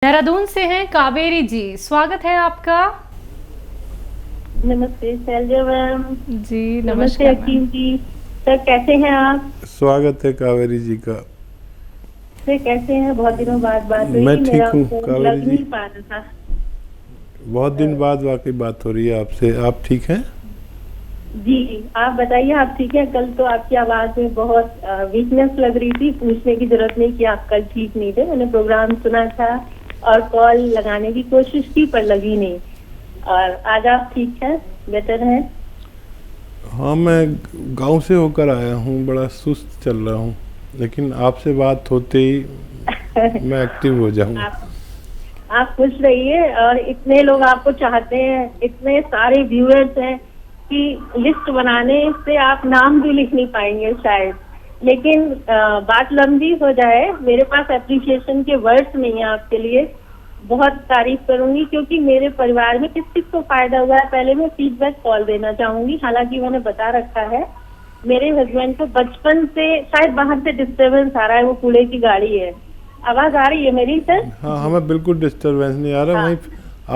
देहरादून से हैं कावेरी जी, स्वागत है आपका। नमस्ते शैलजा मैम। जी नमस्ते नमस्कार मैम। अकीम जी। सर कैसे हैं आप? स्वागत है कावेरी जी का। सर कैसे हैं? बहुत दिनों बाद बात मैं हुई, ठीक मेरा हूँ फोन कावेरी लग जी। नहीं पा रहा था। बहुत दिन बाद वाकई बात हो रही है आपसे। आप ठीक हैं? जी आप बताइए, आप ठीक हैं? कल तो आपकी आवाज में बहुत वीकनेस लग रही थी। पूछने की जरूरत नहीं कि आप कल ठीक नहीं थे। मैंने प्रोग्राम सुना था और कॉल लगाने की कोशिश की पर लगी नहीं। और आज आप ठीक हैं, बेटर हैं? हाँ, मैं गांव से होकर आया हूँ, बड़ा सुस्त चल रहा हूँ, लेकिन आपसे बात होते ही मैं एक्टिव हो जाऊँगा। आप खुश रहिए। और इतने लोग आपको चाहते हैं, इतने सारे व्यूअर्स हैं कि लिस्ट बनाने से आप नाम भी लिख नहीं पाएंगे शायद। लेकिन बात लंबी हो जाए, मेरे पास एप्रिसिएशन के वर्ड्स नहीं है आपके लिए। बहुत तारीफ करूंगी क्योंकि मेरे परिवार में किस किस को फायदा हुआ है। पहले मैं फीडबैक कॉल देना चाहूंगी। हालांकि मैंने बता रखा है, मेरे हस्बैंड को बचपन से शायद बाहर से डिस्टर्बेंस आ रहा है, वो कूड़े की गाड़ी है। आवाज आ रही है मेरी सर? हाँ, हमें बिल्कुल डिस्टरबेंस नहीं आ रहा। हाँ। वहीं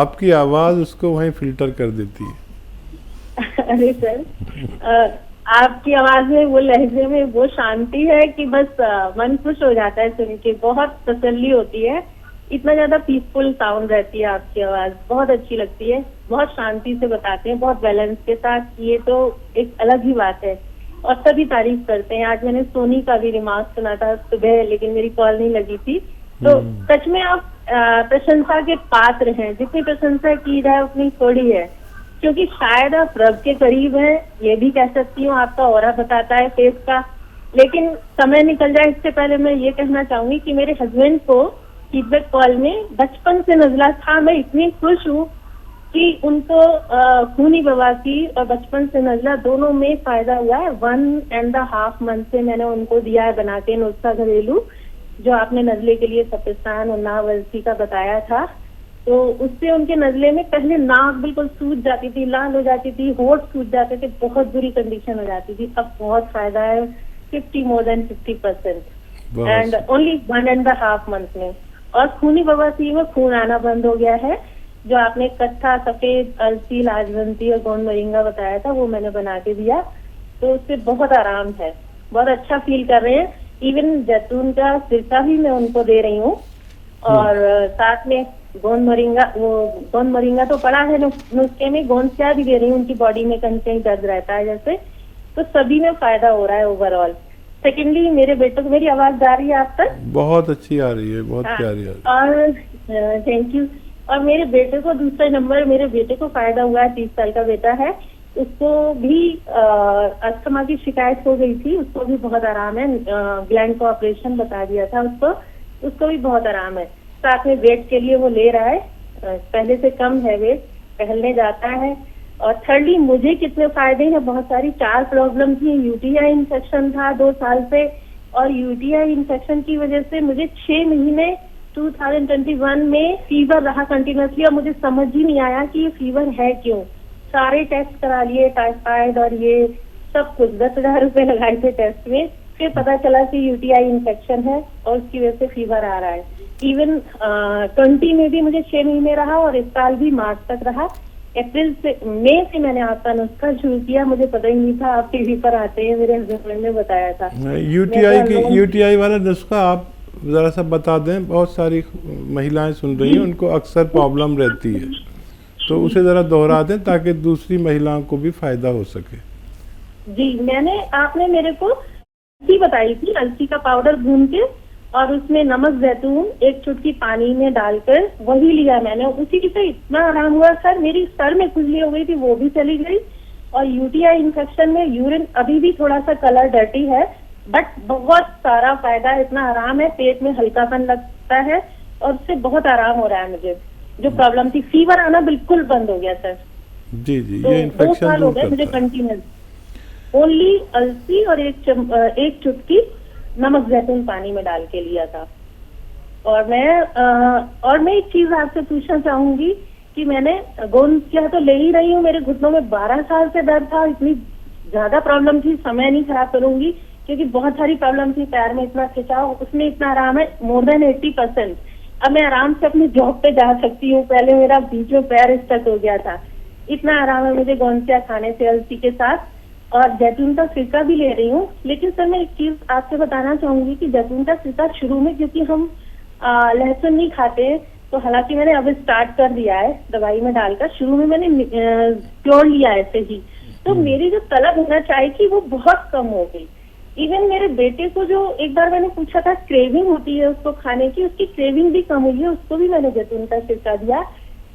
आपकी आवाज़ उसको वहीं फिल्टर कर देती है। अरे सर, आपकी आवाज में, वो लहजे में वो शांति है कि बस मन खुश हो जाता है सुन के। बहुत तसल्ली होती है। इतना ज्यादा पीसफुल साउंड रहती है आपकी आवाज, बहुत अच्छी लगती है। बहुत शांति से बताते हैं, बहुत बैलेंस के साथ। ये तो एक अलग ही बात है और सभी तारीफ करते हैं। आज मैंने सोनी का भी रिमार्क सुना था सुबह, लेकिन मेरी कॉल नहीं लगी थी। तो सच में आप प्रशंसा के पात्र हैं। जितनी प्रशंसा की जाए उतनी थोड़ी है, क्योंकि शायद आप रब के करीब हैं, ये भी कह सकती हूँ। आपका ऑरा बताता है फेस का। लेकिन समय निकल जाए इससे पहले मैं ये कहना चाहूंगी कि मेरे हस्बैंड को फीडबैक कॉल में बचपन से नजला था। मैं इतनी खुश हूँ कि उनको खूनी बवासीर और बचपन से नजला दोनों में फायदा हुआ है। 1.5 मंथ से मैंने उनको दिया है बना के नुस्खा घरेलू, जो आपने नजले के लिए सफेस्तान और नावलसी का बताया था। तो उससे उनके नजले में पहले नाक बिल्कुल सूज जाती थी, लाल हो जाती थी, होठ सूज जाते थे, बहुत बुरी कंडीशन हो जाती थी। अब बहुत फायदा है, 50% एंड ओनली 1.5 मंथ में। और खूनी बवासीर में खून आना बंद हो गया है। जो आपने कत्था, सफेद, अलसी, लाजवंती और गोंद मोरिंगा बताया था, वो मैंने बना के दिया। तो उससे बहुत आराम है, बहुत अच्छा फील कर रहे हैं। इवन जैतून का सिरका भी मैं उनको दे रही हूँ। और साथ में गोंद मोरिंगा, वो गोंद मोरिंगा तो पड़ा है नुस्खे में, गोंद क्या भी दे रही हूँ। उनकी बॉडी में कहीं कहीं दर्द रहता है जैसे, तो सभी में फायदा हो रहा है ओवरऑल। सेकेंडली, मेरे बेटों को, मेरी आवाज जा रही है आप तक? बहुत अच्छी आ रही है, बहुत प्यारी आ रही है। और थैंक यू। और मेरे बेटे को दूसरे नंबर, मेरे बेटे को फायदा हुआ है। 30 साल का बेटा है, उसको भी अस्थमा की शिकायत हो गई थी। उसको भी बहुत आराम है। ग्लैंड को ऑपरेशन बता दिया था उसको भी बहुत आराम है। साथ में वेट के लिए वो ले रहा है, पहले से कम है वेट, टहलने जाता है। और थर्डली, मुझे कितने फायदे हैं, बहुत सारी 4 प्रॉब्लम थी। यूटीआई इन्फेक्शन था 2 साल से, और यूटीआई इन्फेक्शन की वजह से मुझे 6 महीने 2021 में फीवर रहा कंटिन्यूसली। और मुझे समझ ही नहीं आया कि ये फीवर है क्यों। सारे टेस्ट करा लिए, टाइफाइड और ये सब कुछ, 10,000 रुपए लगाए थे टेस्ट में। फिर पता चला कि यूटीआई इन्फेक्शन है और उसकी वजह से फीवर आ रहा है। इवन 20 में भी मुझे 6 महीने रहा और इस साल भी मार्च तक रहा। अप्रैल से, मई से मैंने आपका नुस्खा शुरू किया। मुझे पता ही नहीं था आप टीवी पर आते हैं, मेरे हस्बैंड ने बताया था। यूटीआई वाला नुस्खा आप ज़रा सा बता दें। बहुत सारी महिलाएं सुन रही हैं, उनको अक्सर प्रॉब्लम रहती है, तो उसे ज़रा दोहरा दें ताकि दूसरी महिलाओं को भी फायदा हो सके। जी, आपने मेरे को अलसी बताई थी। अलसी का पाउडर भून के और उसमें नमक, जैतून 1 चुटकी पानी में डालकर वही लिया मैंने। उसी से इतना आराम हुआ सर, मेरी सर में खुजली हो गई थी, वो भी चली गई। और यूटीआई इन्फेक्शन में यूरिन अभी भी थोड़ा सा कलर डर्टी है, बट बहुत सारा फायदा है। इतना आराम है, पेट में हल्कापन लगता है और उससे बहुत आराम हो रहा है मुझे। जो प्रॉब्लम थी, फीवर आना बिल्कुल बंद हो गया सर। जी जी, तो ये 2 साल हो गए मुझे कंटिन्यूस ओनली अलसी और 1 चुटकी नमक जैतून पानी में डाल के लिया था। और मैं एक चीज आपसे पूछना चाहूंगी कि मैंने गोंद क्या तो ले ही रही हूँ। मेरे घुटनों में 12 साल से दर्द था, इतनी ज्यादा प्रॉब्लम थी। समय नहीं खराब करूंगी क्योंकि बहुत सारी प्रॉब्लम थी। पैर में इतना खिंचाव, उसमें इतना आराम है, मोर देन 80%। अब मैं आराम से अपनी जॉब पे जा सकती हूँ। पहले मेरा बीच में पैर स्टक हो गया था। इतना आराम है मुझे गोंसिया खाने से अलसी के साथ, और जैतून का सिरका भी ले रही हूँ। लेकिन सर मैं एक चीज आपसे बताना चाहूंगी कि जैतून का सिरका शुरू में, क्योंकि हम लहसुन नहीं खाते, तो हालांकि मैंने अब स्टार्ट कर दिया है दवाई में डालकर। शुरू में मैंने प्योर लिया ऐसे ही, तो मेरी जो तलब होना चाहिए थी वो बहुत कम हो गई। इवन मेरे बेटे को जो एक बार मैंने पूछा था क्रेविंग होती है उसको खाने की, उसकी क्रेविंग भी कम हुई है। उसको भी मैंने जैतून का सिरका दिया,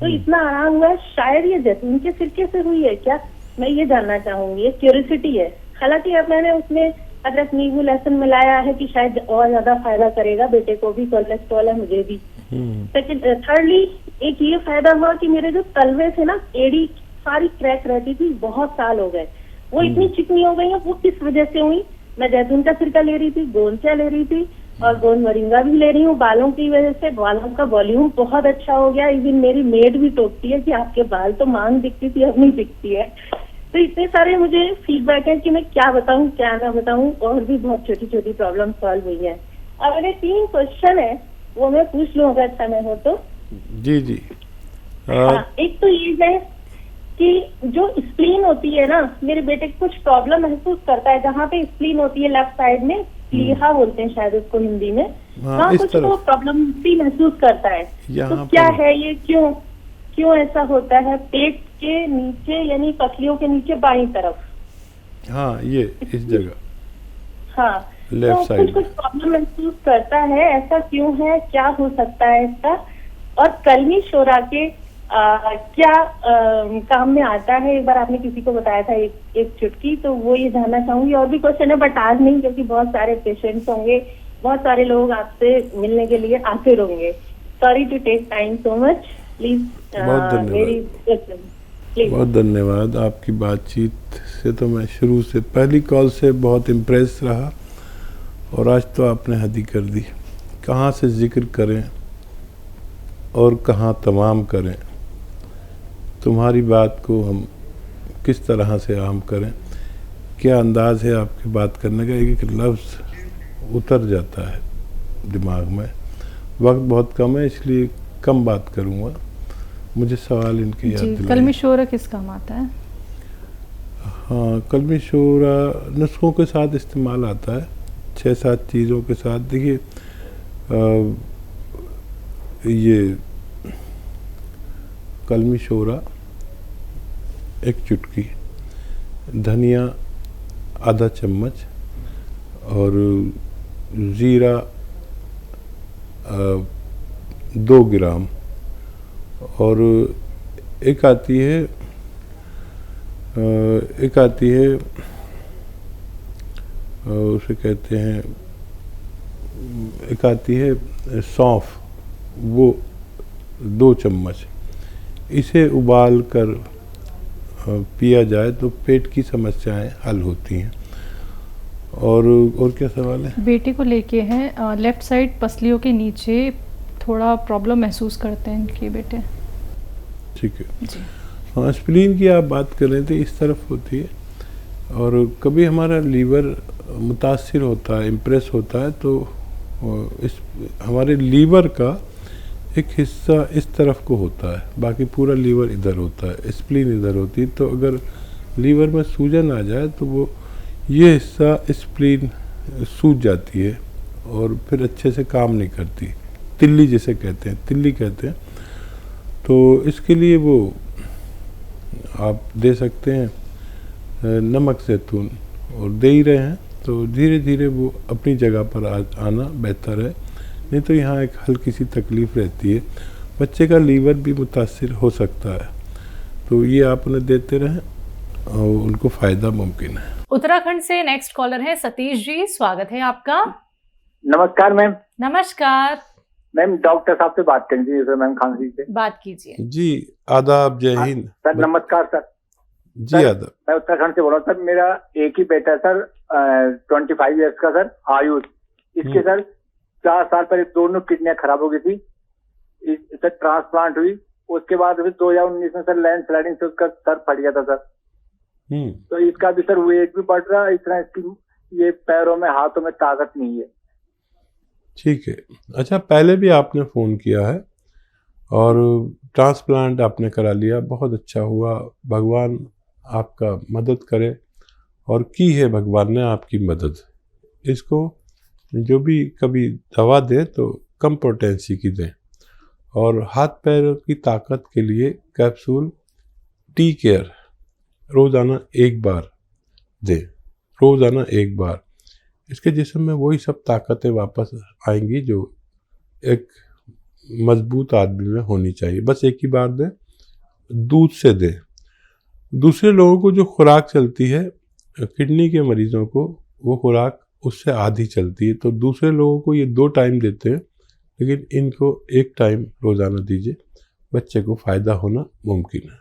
तो इतना आराम हुआ है। शायद ये जैतून के सिरके से हुई है क्या, मैं ये जानना चाहूंगी। ये क्यूरियोसिटी है। हालांकि अब मैंने उसमें अदरक नींबू लहसुन मिलाया है कि शायद और ज्यादा फायदा करेगा। बेटे को भी कोलेस्ट्रॉल है, मुझे भी। सेकंड थर्डली एक ये फायदा हुआ कि मेरे जो तलवे थे ना, एड़ी सारी क्रैक रहती थी, बहुत साल हो गए, वो इतनी चिकनी हो गई है। वो किस वजह से हुई? मैं जैतून का सिरका ले रही थी, गोंसिया ले रही थी, और गोंद मोरिंगा भी ले रही हूँ। बालों की वजह से बालों का वॉल्यूम बहुत अच्छा हो गया। इवन मेरी मेड भी टोकती है कि आपके बाल तो मांग दिखती थी, अब नहीं दिखती है। तो इतने सारे मुझे फीडबैक है कि मैं क्या बताऊं क्या ना बताऊं, और भी बहुत छोटी छोटी प्रॉब्लम सॉल्व हुई है। अब मेरे 3 क्वेश्चन है, वो मैं पूछ लूं अगर समय हो तो। जी जी। हाँ, एक तो ये है कि जो स्प्लीन होती है ना, मेरे बेटे को कुछ प्रॉब्लम महसूस करता है जहाँ पे स्प्लीन होती है लेफ्ट साइड में, प्लीहा बोलते हैं शायद उसको हिंदी में। वहाँ कुछ तो प्रॉब्लम भी महसूस करता है। तो क्या है ये, क्यों ऐसा होता है? पेट के नीचे यानी पसलियों के नीचे बाईं तरफ। हाँ, ये इस जगह। हाँ, लेफ्ट साइड कुछ प्रॉब्लम महसूस करता है। ऐसा क्यों है, क्या हो सकता है इसका? और कलमी शोरा के क्या काम में आता है? एक बार आपने किसी को बताया था एक चुटकी, तो वो ये जानना चाहूंगी। और भी क्वेश्चन है बट आज नहीं, क्योंकि बहुत सारे पेशेंट्स होंगे, बहुत सारे लोग आपसे मिलने के लिए आते रहेंगे। Sorry to take time so much, please. बहुत धन्यवाद। आपकी बातचीत से तो मैं शुरू से, पहली कॉल से बहुत इम्प्रेस रहा, और आज तो आपने हद ही कर दी। कहाँ से जिक्र करें और कहाँ तमाम करें, तुम्हारी बात को हम किस तरह से आम करें। क्या अंदाज़ है आपके बात करने का, एक एक लफ्ज़ उतर जाता है दिमाग में। वक्त बहुत कम है, इसलिए कम बात करूँगा। मुझे सवाल इनके याद दिलाइए। कलमी शोरा किस काम आता है? हाँ, कलमी शोरा नुस्खों के साथ इस्तेमाल आता है, 6-7 चीज़ों के साथ। देखिए, ये कलमी शोरा 1 चुटकी, धनिया आधा चम्मच, और ज़ीरा 2 ग्राम, और एक आती है उसे कहते हैं, एक आती है सौंफ, वो 2 चम्मच। इसे उबाल कर पिया जाए तो पेट की समस्याएं हल होती हैं। और क्या सवाल है? बेटे को लेके हैं, लेफ्ट साइड पसलियों के नीचे थोड़ा प्रॉब्लम महसूस करते हैं इनके बेटे। ठीक है जी। हाँ, स्प्लीन की आप बात कर रहे थे, इस तरफ होती है, और कभी हमारा लीवर मुतासिर होता है, इम्प्रेस होता है, तो इस हमारे लीवर का एक हिस्सा इस तरफ को होता है, बाकी पूरा लीवर इधर होता है, स्प्लीन इधर होती है। तो अगर लीवर में सूजन आ जाए तो वो ये हिस्सा स्प्लीन सूज जाती है और फिर अच्छे से काम नहीं करती, तिल्ली जिसे कहते हैं, तिल्ली कहते हैं। तो इसके लिए वो आप दे सकते हैं नमक ज़ैतून, और दे ही रहे हैं, तो धीरे धीरे वो अपनी जगह पर आना बेहतर है। नहीं तो यहाँ एक हल्की सी तकलीफ़ रहती है, बच्चे का लीवर भी मुतासिर हो सकता है। तो ये आप उन्हें देते रहें और उनको फ़ायदा मुमकिन है। उत्तराखंड से नेक्स्ट कॉलर है सतीश जी, स्वागत है आपका। नमस्कार मैम। नमस्कार मैम, डॉक्टर साहब से बात करेंगे सर, मैम खांसी से बात कीजिए। जी आदाब, जय हिंद। सर नमस्कार सर। जी आदाब। मैं उत्तराखंड से बोल रहा हूँ सर। मेरा एक ही बेटा है सर, 25 ईयर्स का सर, आयुष। इसके सर 4 साल पहले दोनों किडनियां खराब हो गई थी, सर ट्रांसप्लांट हुई। उसके बाद फिर 2019 में सर लैंड स्लाइडिंग से उसका सर फट गया था सर। तो इसका भी सर वेट भी बढ़ रहा है, इतना इसकी ये पैरों में हाथों में ताकत नहीं है। ठीक है। अच्छा, पहले भी आपने फ़ोन किया है और ट्रांसप्लांट आपने करा लिया, बहुत अच्छा हुआ। भगवान आपका मदद करे, और की है भगवान ने आपकी मदद। इसको जो भी कभी दवा दें तो कम पोटेंसी की दें, और हाथ पैर की ताकत के लिए कैप्सूल टी केयर रोज़ाना 1 बार दें, रोज़ाना 1 बार। इसके जिस्म में वही सब ताकतें वापस आएंगी जो एक मजबूत आदमी में होनी चाहिए। बस एक ही बार दें, दूध से दें। दूसरे लोगों को जो खुराक चलती है, किडनी के मरीजों को वो खुराक उससे आधी चलती है, तो दूसरे लोगों को ये 2 टाइम देते हैं, लेकिन इनको 1 टाइम रोज़ाना दीजिए, बच्चे को फ़ायदा होना मुमकिन है।